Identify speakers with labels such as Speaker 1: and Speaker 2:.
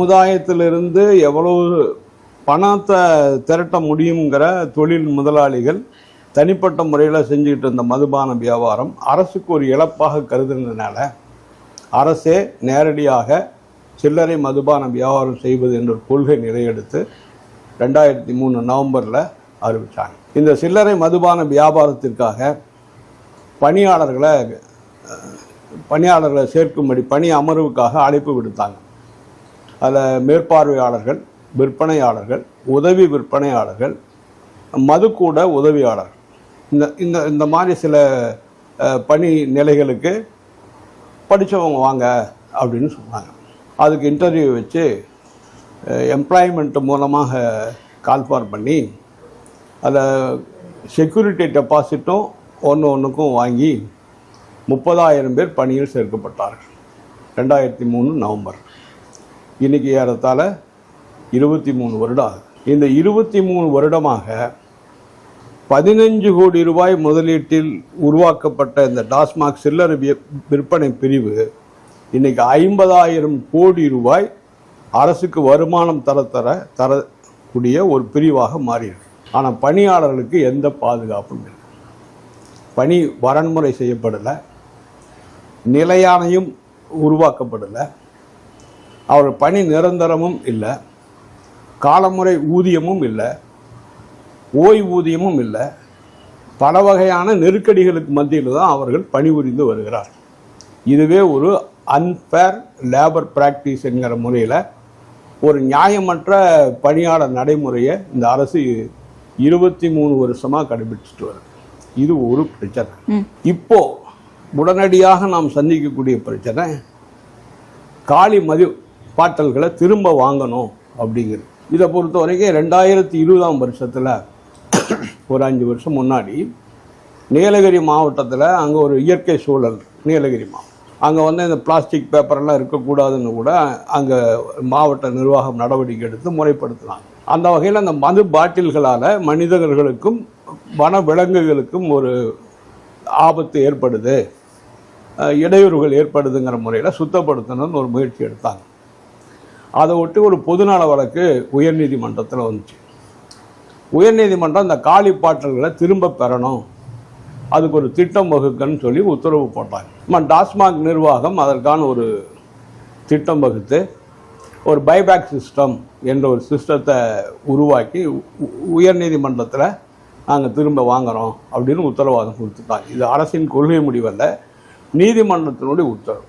Speaker 1: சமுதாயத்திலிருந்து எவ்வளவு பணத்தை திரட்ட முடியுங்கிற தொழில் முதலாளிகள் தனிப்பட்ட முறையில் செஞ்சுக்கிட்டு இருந்த மதுபான வியாபாரம் அரசுக்கு ஒரு இழப்பாக கருதுனதுனால அரசே நேரடியாக சில்லறை மதுபான வியாபாரம் செய்வது என்ற கொள்கை நிலையெடுத்து 2003 நவம்பரில் அறிவித்தாங்க. இந்த சில்லறை மதுபான வியாபாரத்திற்காக பணியாளர்களை சேர்க்கும்படி பணி அமர்வுக்காக அழைப்பு விடுத்தாங்க. அதில் மேற்பார்வையாளர்கள், விற்பனையாளர்கள், உதவி விற்பனையாளர்கள், மதுக்கூட உதவியாளர்கள், இந்த மாதிரி சில பணி நிலைகளுக்கு படித்தவங்க வாங்க அப்படின்னு சொன்னாங்க. அதுக்கு இன்டர்வியூ வச்சு எம்ப்ளாய்மெண்ட் மூலமாக கால்ஃபார் பண்ணி அதில் செக்யூரிட்டி டெபாசிட்டும் ஒன்றுக்கும் வாங்கி 30,000 பேர் பணியில் சேர்க்கப்பட்டார்கள் 2003 நவம்பர். இன்றைக்கி ஏறத்தாழ 23 வருடம் ஆகுது. இந்த 23 வருடமாக 15 கோடி ரூபாய் முதலீட்டில் உருவாக்கப்பட்ட இந்த டாஸ்மாக் சில்லறை விற்பனை பிரிவு இன்னைக்கு 50,000 கோடி ரூபாய் அரசுக்கு வருமானம் தரக்கூடிய ஒரு பிரிவாக மாறியிருக்கு. ஆனால் பணியாளர்களுக்கு எந்த பாதுகாப்பும் இல்லை. பணி வரன்முறை செய்யப்படலை, நிலையானையும் உருவாக்கப்படலை, அவர்கள் பணி நிரந்தரமும் இல்லை, காலமுறை ஊதியமும் இல்லை, ஓய்வூதியமும் இல்லை. பல வகையான நெருக்கடிகளுக்கு மத்தியில் தான் அவர்கள் பணிபுரிந்து வருகிறார். இதுவே ஒரு அன்ஃபேர் லேபர் பிராக்டிஸ் என்கிற முறையில் ஒரு நியாயமற்ற பணியாளர் நடைமுறையை இந்த அரசு 23 வருஷமாக கடைபிடிச்சிட்டு வருது. இது ஒரு பிரச்சனை. இப்போ உடனடியாக நாம் சந்திக்கக்கூடிய பிரச்சனை காலி மது பாட்டல்களை திரும்ப வாங்கணும் அப்படிங்கிறது. இதை பொறுத்த வரைக்கும் 2020ஆம் வருஷத்தில் ஒரு 5 வருஷம் முன்னாடி நீலகிரி மாவட்டத்தில் அங்கே ஒரு இயற்கை சூழல், நீலகிரி மாவட்டம், அங்கே இந்த பிளாஸ்டிக் பேப்பரெல்லாம் இருக்கக்கூடாதுன்னு கூட அங்கே மாவட்ட நிர்வாகம் நடவடிக்கை எடுத்து முறைப்படுத்தினாங்க. அந்த வகையில் அந்த மது பாட்டில்களால் மனிதர்களுக்கும் வன விலங்குகளுக்கும் ஒரு ஆபத்து ஏற்படுது, இடையூறுகள் ஏற்படுதுங்கிற முறையில் சுத்தப்படுத்தணும்னு ஒரு முயற்சி எடுத்தாங்க. அதை ஒட்டி ஒரு பொதுநல வழக்கு உயர்நீதிமன்றத்தில் வந்துச்சு. உயர்நீதிமன்றம் இந்த காலி பாட்டில்களை திரும்ப பெறணும், அதுக்கு ஒரு திட்டம் வகுக்கன்னு சொல்லி உத்தரவு போட்டாங்க. டாஸ்மாக் நிர்வாகம் அதற்கான ஒரு திட்டம் வகுத்து ஒரு பைபேக் சிஸ்டம் என்ற ஒரு சிஸ்டத்தை உருவாக்கி உயர்நீதிமன்றத்தில் நாங்கள் திரும்ப வாங்குகிறோம் அப்படின்னு உத்தரவாதம் கொடுத்துட்டாங்க. இது அரசின் கொள்கை முடிவல்ல, நீதிமன்றத்தினுடைய உத்தரவு.